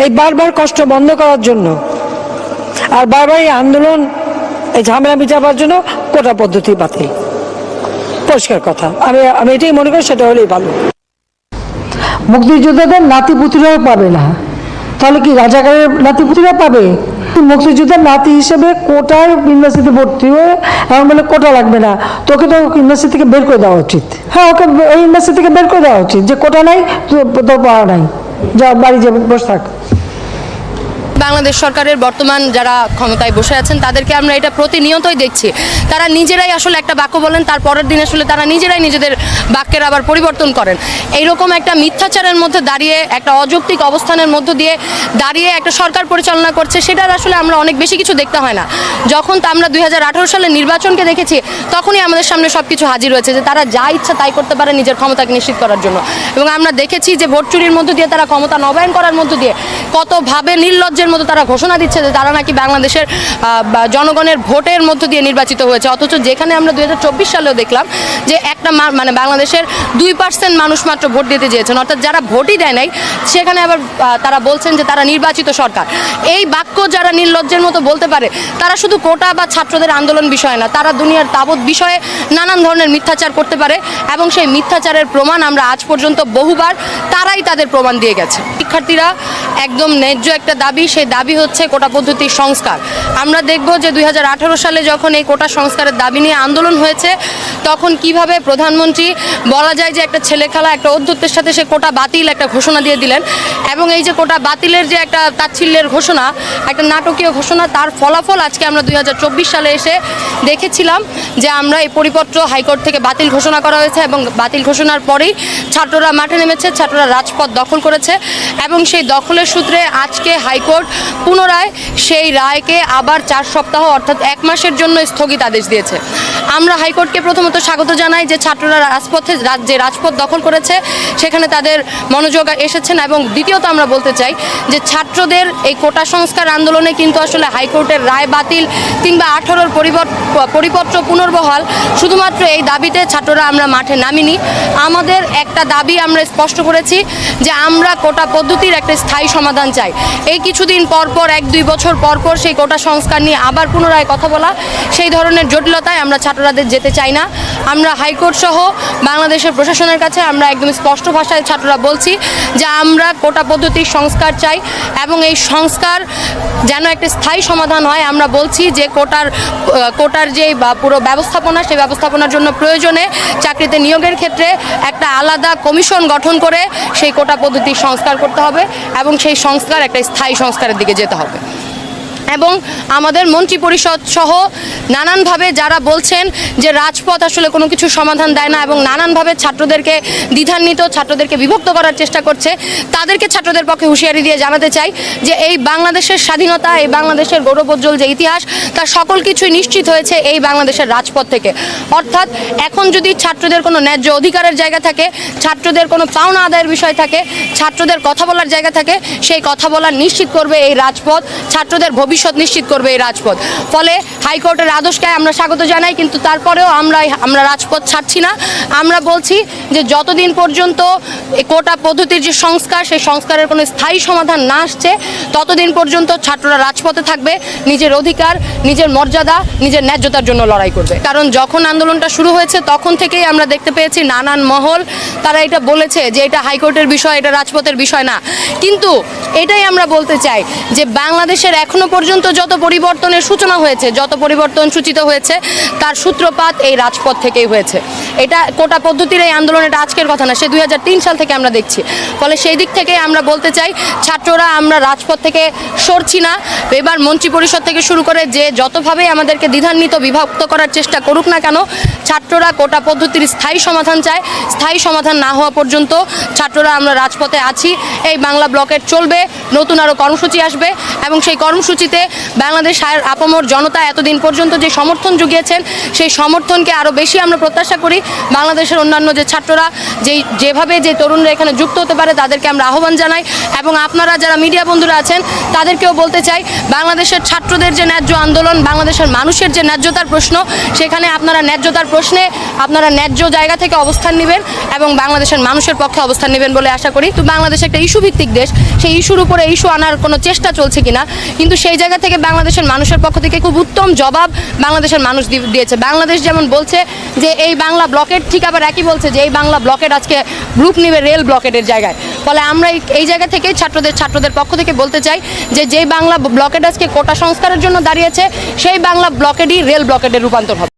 এই বারবার কষ্ট বন্ধ করার জন্য আর বারবার এই আন্দোলন, এই ঝামেলা মিটাবার জন্য কোটা পদ্ধতি বাতিল। পরিষ্কার কথা, আমি এটাই মনে করি, সেটা হলেই ভালো। মুক্তিযোদ্ধাদের নাতিপুতিরাও পাবে না, তাহলে কি রাজাকারের নাতিপুতিরা পাবে? মুক্তিযোদ্ধার নাতি হিসেবে কোটায় ইউনিভার্সিটি ভর্তি হয়ে এমন বলে কোটা লাগবে না, তোকে তো ইউনিভার্সিটি থেকে বের করে দেওয়া উচিত। হ্যাঁ, ওকে ওই ইউনিভার্সিটি থেকে বের করে দেওয়া উচিত, যে কোটা নাই তোর পাওয়া নাই, যা বাড়ি যাবে, বসে থাক। বাংলাদেশ সরকারের বর্তমান যারা ক্ষমতায় বসে আছেন তাদেরকে আমরা এটা প্রতিনিয়তই দেখছি, তারা নিজেরাই আসলে একটা বাক্য বলেন, তার পরের দিন আসলে তারা নিজেরাই নিজেদের বাক্যের আবার পরিবর্তন করেন। এইরকম একটা মিথ্যাচারের মধ্যে দাঁড়িয়ে, একটা অযৌক্তিক অবস্থানের মধ্য দিয়ে দাঁড়িয়ে একটা সরকার পরিচালনা করছে, সেটার আসলে আমরা অনেক বেশি কিছু দেখতে হয় না। যখন আমরা 2018 সালে নির্বাচনকে দেখেছি, তখনই আমাদের সামনে সব কিছু হাজির হয়েছে যে তারা যা ইচ্ছা তাই করতে পারে নিজের ক্ষমতাকে নিশ্চিত করার জন্য। এবং আমরা দেখেছি যে ভোট চুরির মধ্য দিয়ে, তারা ক্ষমতা নবায়ন করার মধ্য দিয়ে কতভাবে নির্লজ্জের মতো তারা ঘোষণা দিচ্ছে যে তারা নাকি বাংলাদেশের জনগণের ভোটের মধ্য দিয়ে নির্বাচিত হয়েছে। অথচ যেখানে আমরা 2024 সালেও দেখলাম যে একটা মানে বাংলাদেশের 2% মানুষ মাত্র ভোট দিতে চেয়েছেন, অর্থাৎ যারা ভোটই দেয় নাই, সেখানে আবার তারা বলছেন যে তারা নির্বাচিত সরকার। এই বাক্য যারা নির্লজ্জের মতো বলতে পারে, তারা শুধু কোটা বা ছাত্রদের আন্দোলন বিষয় না, তারা দুনিয়ার তাবৎ বিষয়ে নানান ধরনের মিথ্যাচার করতে পারে, এবং সেই মিথ্যাচারের প্রমাণ আমরা আজ পর্যন্ত বহুবার তারাই তাদের প্রমাণ দিয়ে গেছে। শিক্ষার্থীরা একদম ন্যায্য একটা দাবি, সেই দাবি হচ্ছে কোটা পদ্ধতির সংস্কার। আমরা দেখব যে 2018 সালে যখন এই কোটা সংস্কারের দাবি নিয়ে আন্দোলন হয়েছে, তখন কিভাবে প্রধানমন্ত্রী বলা যায় যে একটা ছেলেখেলা, একটা ঔদ্ধত্যের সাথে সে কোটা বাতিল একটা ঘোষণা দিয়ে দিলেন। এবং এই যে কোটা বাতিলের যে একটা তাচ্ছিল্যের ঘোষণা, একটা নাটকীয় ঘোষণা, তার ফলাফল আজকে আমরা 2024 সালে এসে দেখেছিলাম যে আমরা এই পরিপত্র হাইকোর্ট থেকে বাতিল ঘোষণা করা হয়েছে, এবং বাতিল ঘোষণার পরেই ছাত্ররা মাঠে নেমেছে, ছাত্ররা রাজপথ দখল করেছে, এবং সেই দখলের সূত্রে আজকে হাইকোর্ট পুনরায় সেই রায়কে আবার 4 সপ্তাহ অর্থাৎ 1 মাসের জন্য স্থগিতাদেশ দিয়েছে। আমরা হাইকোর্টকে প্রথমত স্বাগত জানাই যে ছাত্ররা যে রাজপথ দখল করেছে সেখানে তাদের মনোযোগ এসেছেন, এবং দ্বিতীয়ত আমরা বলতে চাই যে ছাত্রদের এই কোটা সংস্কার আন্দোলনে কিন্তু আসলে হাইকোর্টের রায় বাতিল কিংবা 18-র পরিপত্র পুনর্বহাল, শুধুমাত্র এই দাবিতে ছাত্ররা আমরা মাঠে নামিনি। আমাদের একটা দাবি আমরা স্পষ্ট করেছি যে আমরা কোটা পদ্ধতির একটা স্থায়ী সমাধান চাই। এই কিছুদিন পরপর 1-2 বছর পরপর সেই কোটা সংস্কার নিয়ে আবার পুনরায় কথা বলা, সেই ধরনের জটিলতায় আমরা ছাত্রদের যেতে চাই না। আমরা হাইকোর্ট সহ বাংলাদেশের প্রশাসনের কাছে আমরা একদম স্পষ্ট ভাষায় ছাত্ররা বলছি যে আমরা কোটা পদ্ধতির সংস্কার চাই, এবং এই সংস্কার যেন একটা স্থায়ী সমাধান হয়। আমরা বলছি যে কোটার যে পুরো ব্যবস্থাপনা, সেই ব্যবস্থাপনার জন্য প্রয়োজনে চাকরিতে নিয়োগের ক্ষেত্রে একটা আলাদা কমিশন গঠন করে সেই কোটা পদ্ধতির সংস্কার করতে হবে, এবং সেই সংস্কার একটা স্থায়ী সংস্কারের দিকে যেতে হবে। এবং আমাদের মন্ত্রী পরিষদ সহ নানানভাবে যারা বলছেন যে রাজপথ আসলে কোনো কিছু সমাধান দেয় না, এবং নানানভাবে ছাত্রদেরকে দ্বিধান্বিত, ছাত্রদেরকে বিভক্ত করার চেষ্টা করছে, তাদেরকে ছাত্রদের পক্ষে হুঁশিয়ারি দিয়ে জানাতে চাই যে এই বাংলাদেশের স্বাধীনতা, এই বাংলাদেশের গৌরবোজ্জ্বল যে ইতিহাস, তার সকল কিছুই নিশ্চিত হয়েছে এই বাংলাদেশের রাজপথ থেকে। অর্থাৎ এখন যদি ছাত্রদের কোনো ন্যায্য অধিকারের জায়গা থাকে, ছাত্রদের কোনো পাওনা আদায়ের বিষয় থাকে, ছাত্রদের কথা বলার জায়গা থাকে, সেই কথা বলার নিশ্চিত করবে এই রাজপথ, ছাত্রদের ভবিষ্যৎ নিশ্চিত করবে এই রাজপথ। ফলে হাইকোর্টের আদেশকে আমরা স্বাগত জানাই, কিন্তু তারপরেও আমরা রাজপথ ছাড়ছি না। আমরা বলছি যে যতদিন পর্যন্ত কোটা পদ্ধতির যে সংস্কার, সেই সংস্কারের কোনো স্থায়ী সমাধান না আসছে, ততদিন পর্যন্ত ছাত্ররা রাজপথে থাকবে, নিজের অধিকার, নিজের মর্যাদা, নিজের ন্যায্যতার জন্য লড়াই করবে। কারণ যখন আন্দোলনটা শুরু হয়েছে তখন থেকেই আমরা দেখতে পেয়েছি নানান মহল তারা এটা বলেছে যে এটা হাইকোর্টের বিষয়, এটা রাজপথের বিষয় না। কিন্তু এটাই আমরা বলতে চাই যে বাংলাদেশের এখনো পর্যন্ত যত পরিবর্তনের সূচনা হয়েছে, যত পরিবর্তন সূচিত হয়েছে, তার সূত্রপাত এই রাজপথ থেকেই হয়েছে। এটা কোটা পদ্ধতির এই আন্দোলন এটা আজকের কথা না, সে 2003 সাল থেকে আমরা দেখছি। ফলে সেই দিক থেকে আমরা বলতে চাই ছাত্ররা আমরা রাজপথ থেকে সরছি না। এবার মন্ত্রী পরিষদ থেকে শুরু করে যে যতভাবে আমাদেরকে দ্বিধান্বিত, বিভক্ত করার চেষ্টা করুক না কেন, ছাত্ররা কোটা পদ্ধতির স্থায়ী সমাধান চায়। স্থায়ী সমাধান না হওয়া পর্যন্ত ছাত্ররা আমরা রাজপথে আছি। এই বাংলা ব্লকেট চলবে, নতুন আরও কর্মসূচি আসবে, এবং সেই কর্মসূচিতে দাবিতে বাংলাদেশের আপামর জনতা এতদিন পর্যন্ত যে সমর্থন জুগিয়েছেন সেই সমর্থনকে আরও বেশি আমরা প্রত্যাশা করি। বাংলাদেশের অন্যান্য যে ছাত্ররা যেভাবে যে তরুণরা এখানে যুক্ত হতে পারে তাদেরকে আমরা আহ্বান জানাই, এবং আপনারা যারা মিডিয়া বন্ধুরা আছেন তাদেরকেও বলতে চাই, বাংলাদেশের ছাত্রদের যে ন্যায্য আন্দোলন, বাংলাদেশের মানুষের যে ন্যায্যতার প্রশ্ন, সেখানে আপনারা ন্যায্যতার প্রশ্নে আপনারা ন্যায্য জায়গা থেকে অবস্থান নেবেন এবং বাংলাদেশের মানুষের পক্ষে অবস্থান নেবেন বলে আশা করি। তো বাংলাদেশ একটা ইস্যু ভিত্তিক দেশ, সেই ইস্যুর উপরে ইস্যু আনার কোনো চেষ্টা চলছে কিনা, কিন্তু সেই জায়গা থেকে বাংলাদেশের মানুষের পক্ষ থেকে খুব উত্তম জবাব বাংলাদেশের মানুষ দিয়েছে। বাংলাদেশ যেমন বলছে যে এই বাংলা ব্লকেট, ঠিক আবার একই বলছে যে এই বাংলা ব্লকেট আজকে রূপ নেবে রেল ব্লকেটের জায়গায়। ফলে আমরা এই জায়গা থেকেই ছাত্রদের পক্ষ থেকে বলতে চাই যে যেই বাংলা ব্লকেট আজকে কোটা সংস্কারের জন্য দাঁড়িয়েছে, সেই বাংলা ব্লকেটই রেল ব্লকেটের রূপান্তর হবে।